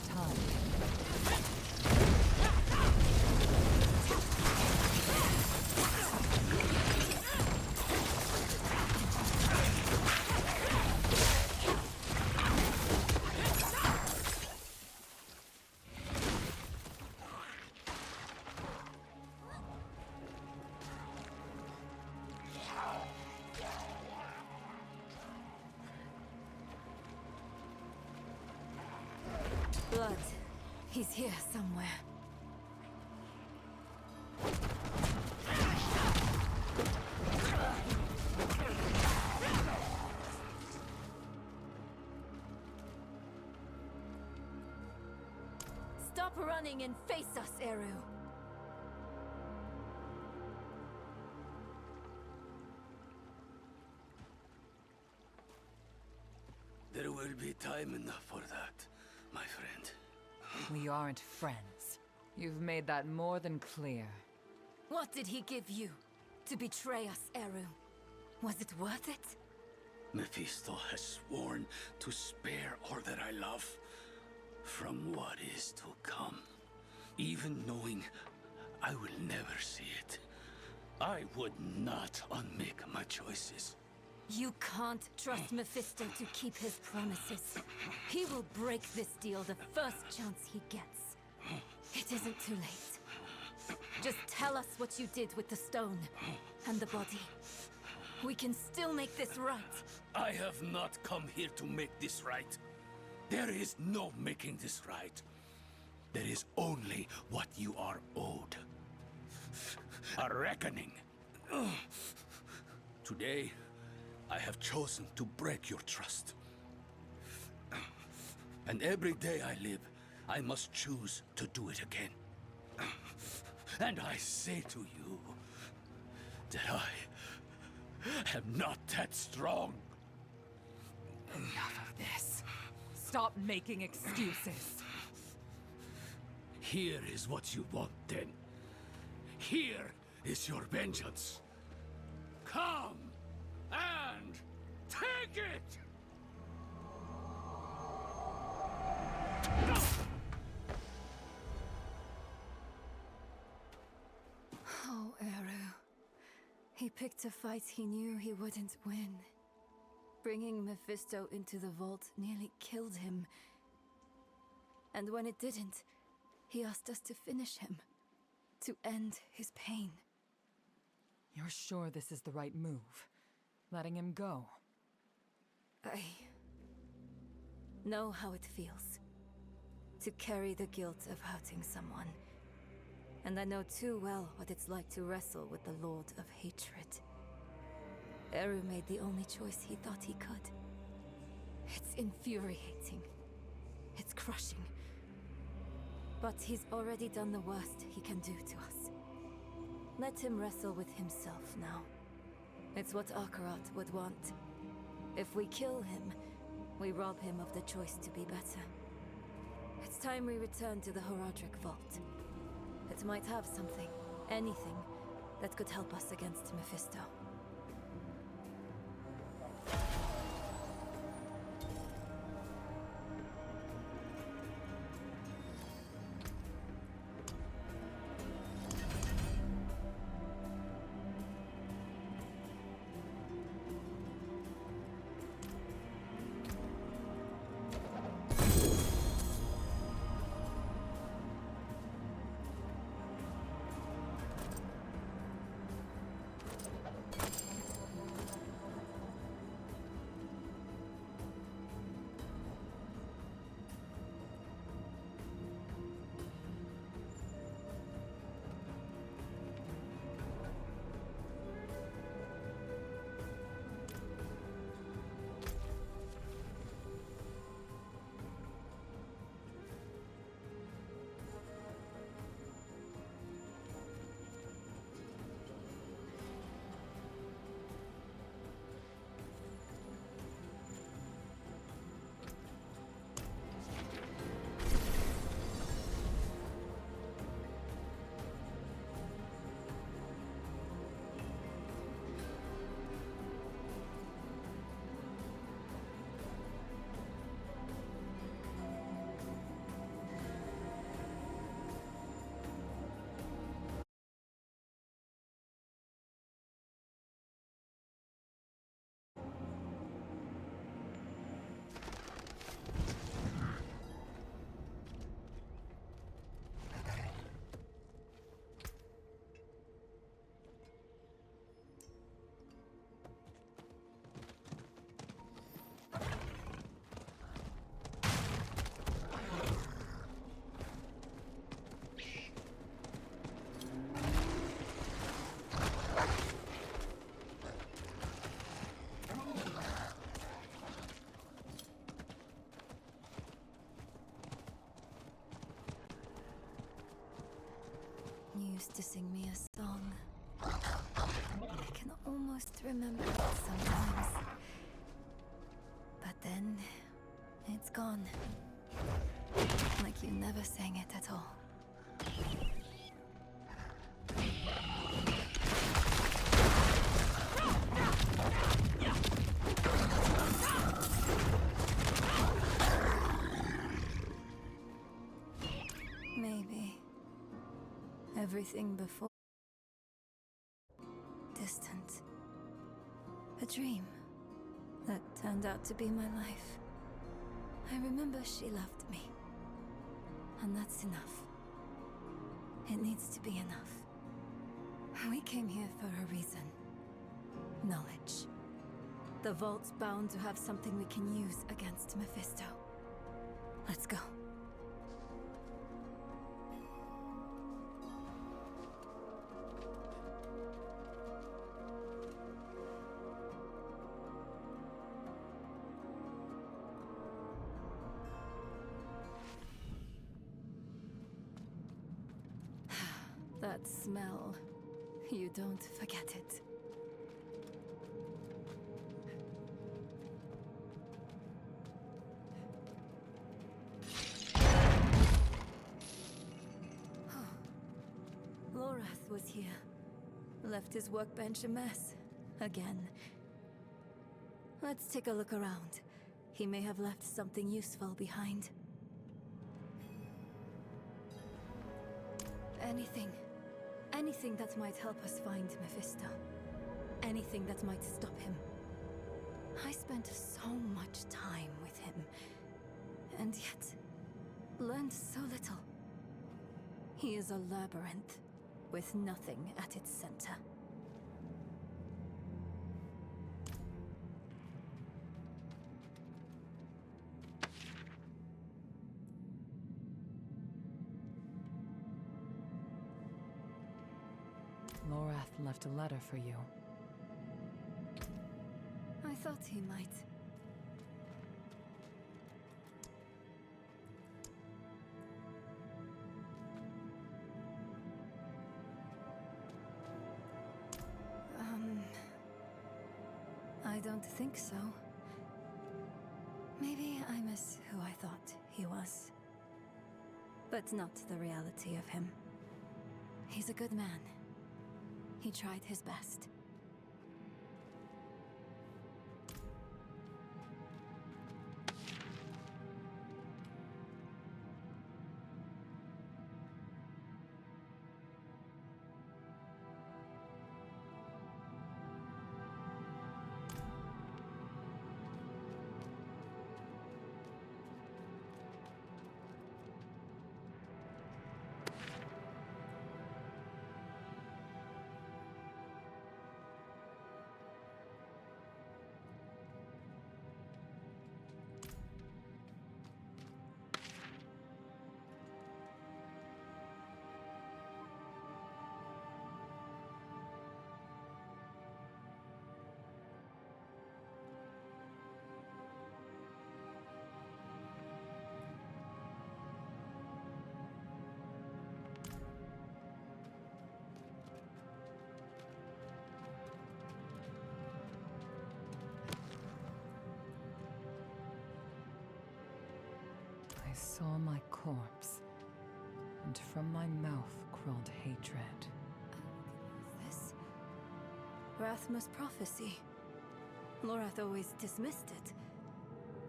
about time. Blood. He's here somewhere. Stop running and face us, Eru. There will be time enough for that, my friend. We aren't friends. You've made that more than clear. What did he give you to betray us, Eru? Was it worth it? Mephisto has sworn to spare all that I love from what is to come. Even knowing I will never see it, I would not unmake my choices. You can't trust Mephisto to keep his promises. He will break this deal the first chance he gets. It isn't too late. Just tell us what you did with the stone and the body. We can still make this right. I have not come here to make this right. There is no making this right. There is only what you are owed. A reckoning. Today, I have chosen to break your trust. And every day I live, I must choose to do it again. And I say to you that I am not that strong. Enough of this. Stop making excuses. Here is what you want, then. Here is your vengeance. Come and take it! Oh, Eru. He picked a fight he knew he wouldn't win. Bringing Mephisto into the vault nearly killed him. And when it didn't, he asked us to finish him. To end his pain. You're sure this is the right move? Letting him go? I know how it feels. To carry the guilt of hurting someone. And I know too well what it's like to wrestle with the Lord of Hatred. Eru made the only choice he thought he could. It's infuriating. It's crushing. But he's already done the worst he can do to us. Let him wrestle with himself now. It's what Akarat would want. If we kill him, we rob him of the choice to be better. It's time we return to the Horadric Vault. It might have something, anything, that could help us against Mephisto. used to sing me a song. I can almost remember it sometimes. But then, it's gone. Like you never sang it at all. Maybe. Everything before. Distant. A dream that turned out to be my life. I remember she loved me. And that's enough. It needs to be enough. We came here for a reason. Knowledge. The vault's bound to have something we can use against Mephisto. Let's go. That smell. You don't forget it. Lorath was here. Left his workbench a mess. Again. Let's take a look around. He may have left something useful behind. Anything that might help us find Mephisto. Anything that might stop him. I spent so much time with him, and yet learned so little. He is a labyrinth, with nothing at its center. Lorath left a letter for you. I thought he might. I don't think so. Maybe I miss who I thought he was. But not the reality of him. He's a good man. He tried his best. I saw my corpse, and from my mouth crawled hatred. This? Rathma's prophecy. Lorath always dismissed it.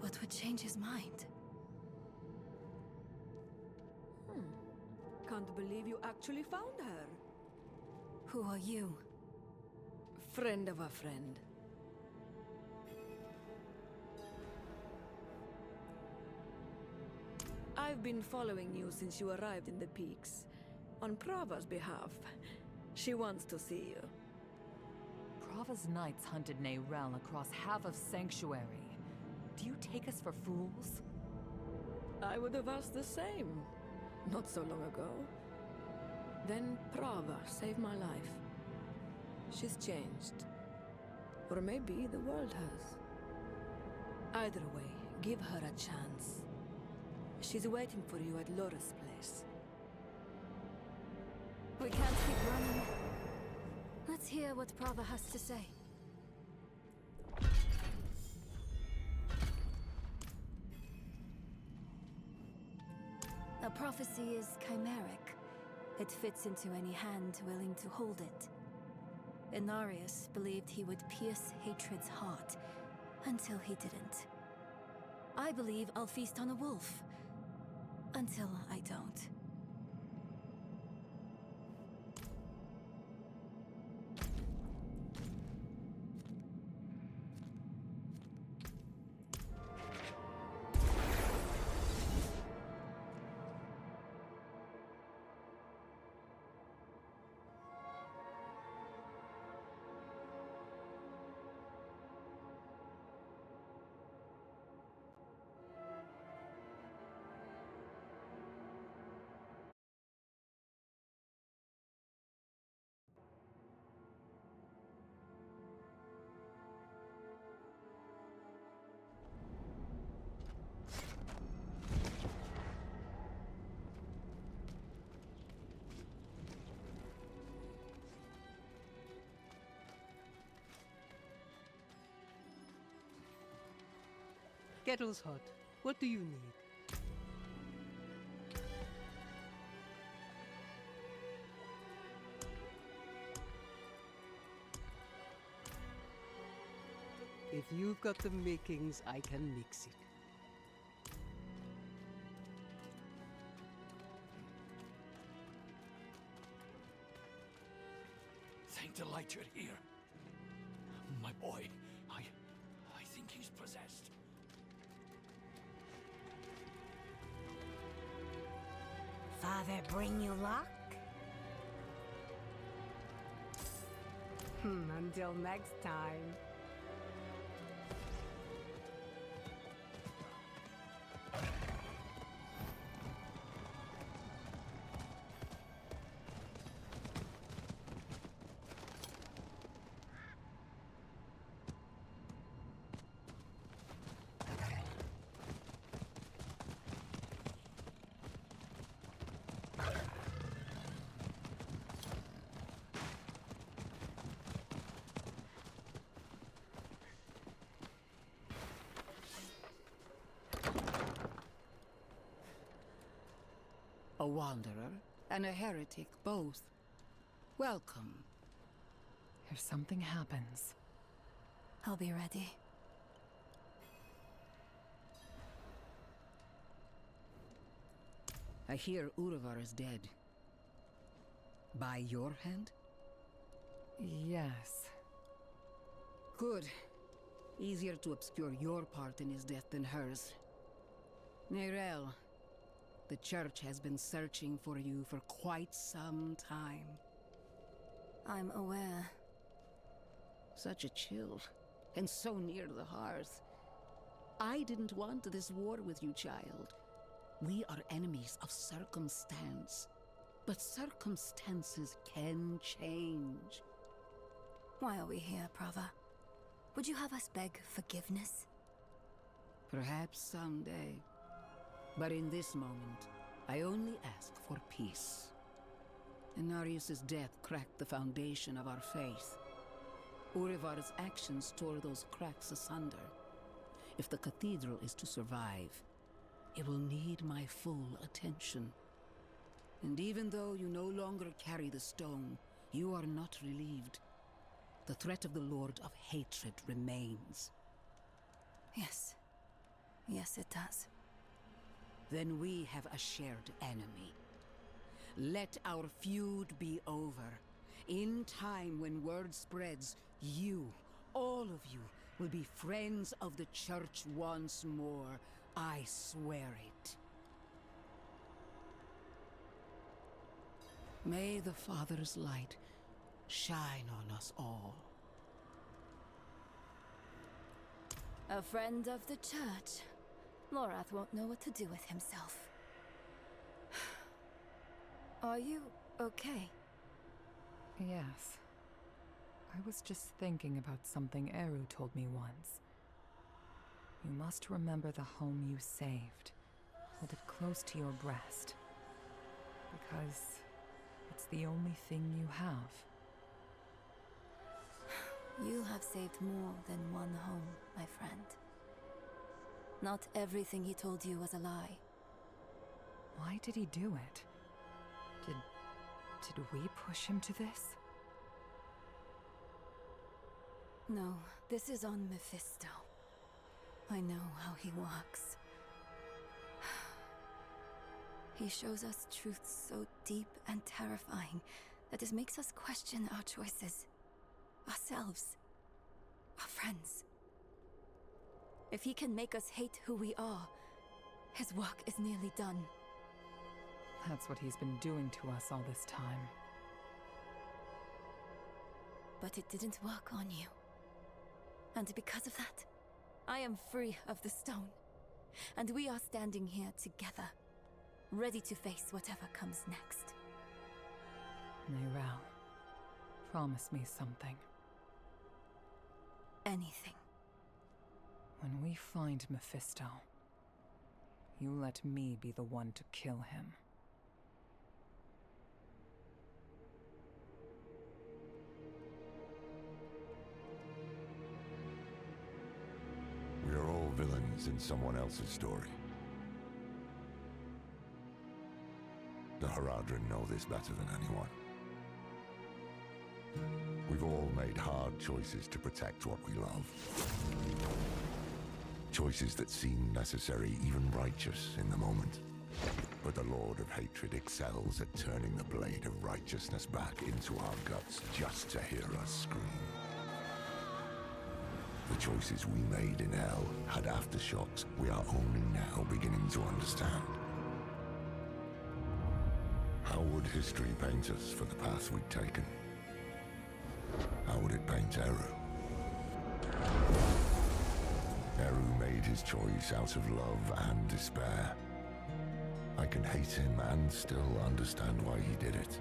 What would change his mind? Can't believe you actually found her. Who are you? Friend of a friend. I've been following you since you arrived in the Peaks. On Prava's behalf. She wants to see you. Prava's knights hunted Neyrelle across half of Sanctuary. Do you take us for fools? I would have asked the same. Not so long ago. Then Prava saved my life. She's changed. Or maybe the world has. Either way, give her a chance. She's waiting for you at Laura's place. We can't keep running. Let's hear what Prava has to say. A prophecy is chimeric. It fits into any hand willing to hold it. Inarius believed he would pierce hatred's heart, until he didn't. I believe I'll feast on a wolf, until I don't. Kettle's hot. What do you need? If you've got the makings, I can mix it. Thank the light you're here. My boy, I think he's possessed. Father bring you luck? Until next time. A wanderer and a heretic both. Welcome. If something happens... I'll be ready. I hear Uravar is dead. By your hand? Yes. Good. Easier to obscure your part in his death than hers. Neyrelle, the Church has been searching for you for quite some time. I'm aware. Such a chill, and so near the hearth. I didn't want this war with you, child. We are enemies of circumstance. But circumstances can change. Why are we here, Prava? Would you have us beg forgiveness? Perhaps someday. But in this moment, I only ask for peace. Inarius' death cracked the foundation of our faith. Urivar's actions tore those cracks asunder. If the cathedral is to survive, it will need my full attention. And even though you no longer carry the stone, you are not relieved. The threat of the Lord of Hatred remains. Yes. Yes, it does. Then we have a shared enemy. Let our feud be over. In time, when word spreads, you, all of you, will be friends of the Church once more. I swear it. May the Father's light shine on us all. A friend of the Church. Lorath won't know what to do with himself. Are you okay? Yes. I was just thinking about something Eru told me once. You must remember the home you saved. Hold it close to your breast. Because It's the only thing you have. You have saved more than one home, my friend. Not everything he told you was a lie. Why did he do it? Did we push him to this? No, this is on Mephisto. I know how he works. He shows us truths so deep and terrifying that it makes us question our choices, ourselves, our friends. If he can make us hate who we are, his work is nearly done. That's what he's been doing to us all this time. But it didn't work on you. And because of that, I am free of the stone. And we are standing here together, ready to face whatever comes next. Neyrelle, promise me something. Anything. When we find Mephisto, you let me be the one to kill him. We are all villains in someone else's story. The Haradrim know this better than anyone. We've all made hard choices to protect what we love. Choices that seem necessary, even righteous in the moment. But the Lord of Hatred excels at turning the blade of righteousness back into our guts just to hear us scream. The choices we made in hell had aftershocks we are only now beginning to understand. How would history paint us for the path we'd taken? How would it paint Eru? Eru made his choice out of love and despair. I can hate him and still understand why he did it.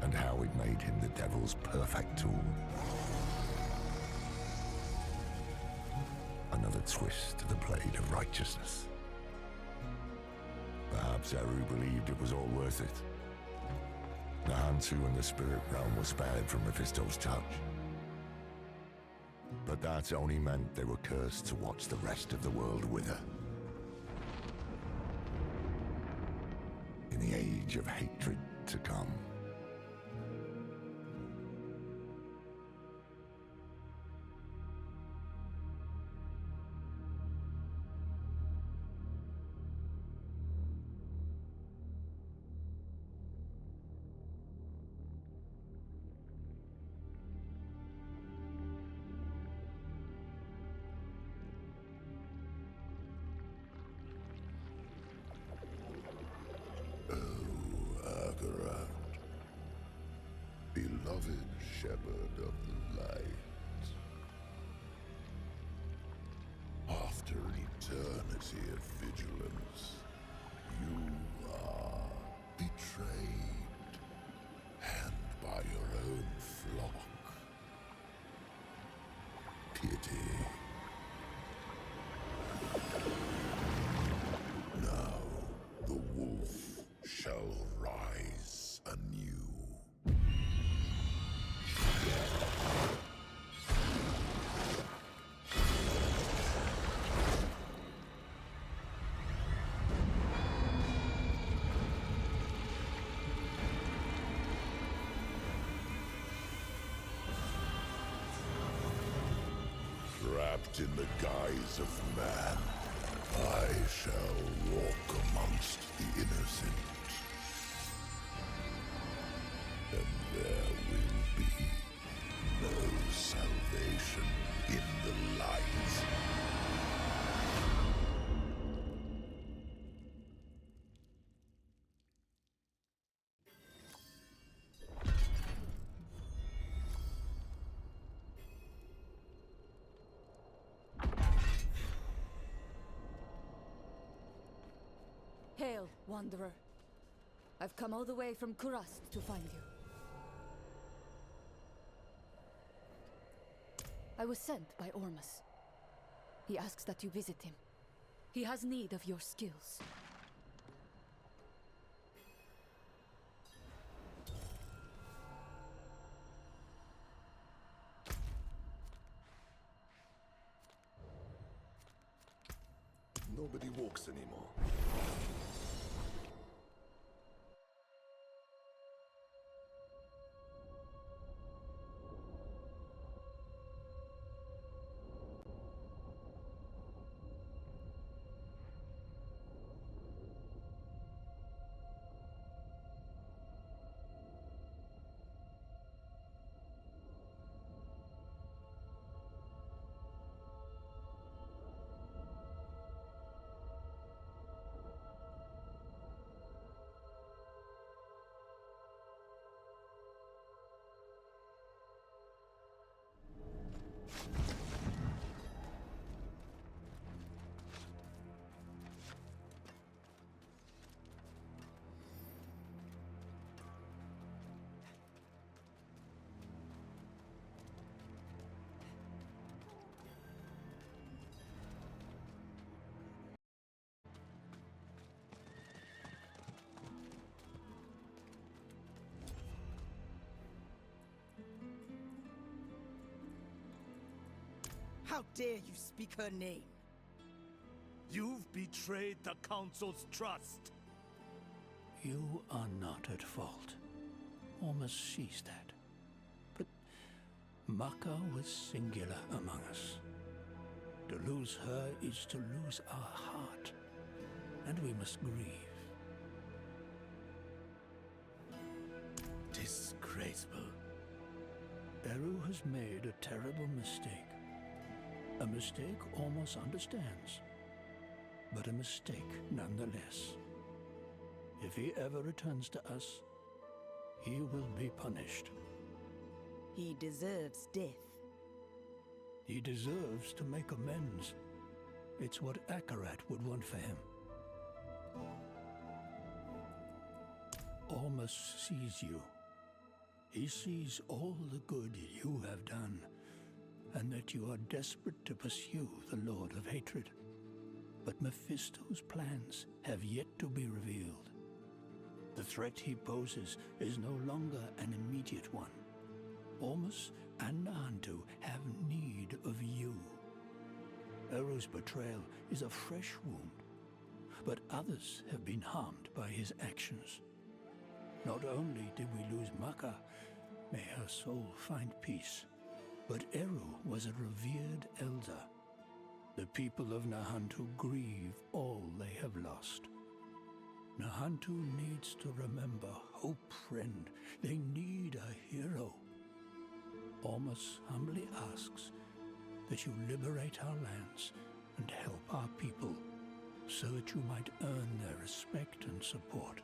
And how it made him the devil's perfect tool. Another twist to the blade of righteousness. Perhaps Eru believed it was all worth it. Nahantu and the spirit realm were spared from Mephisto's touch. But that only meant they were cursed to watch the rest of the world wither. In the age of hatred to come. Beloved shepherd of the light, after an eternity of vigilance, you are betrayed, and by your own flock. Pity. Now the wolf shall rise anew. Wrapped in the guise of man, I shall walk amongst the innocent. And there will be no salvation in the light. Hail, Wanderer. I've come all the way from Kurast to find you. I was sent by Ormus. He asks that you visit him. He has need of your skills. nobody walks anymore. How dare you speak her name? You've betrayed the Council's trust. You are not at fault. Almost sees that. But Maka was singular among us. To lose her is to lose our heart, and we must grieve. Disgraceful. Eru has made a terrible mistake. A mistake almost understands, but a mistake nonetheless. If he ever returns to us, he will be punished. He deserves death. He deserves to make amends. It's what Akarat would want for him. Ormus sees you. He sees all the good you have done, and that you are desperate to pursue the Lord of Hatred. But Mephisto's plans have yet to be revealed. The threat he poses is no longer an immediate one. Ormus and Nahantu have need of you. Eru's betrayal is a fresh wound, but others have been harmed by his actions. Not only did we lose Maka, may her soul find peace, but Eru was a revered elder. The people of Nahantu grieve all they have lost. Nahantu needs to remember hope, friend. They need a hero. Ormus humbly asks that you liberate our lands and help our people, so that you might earn their respect and support.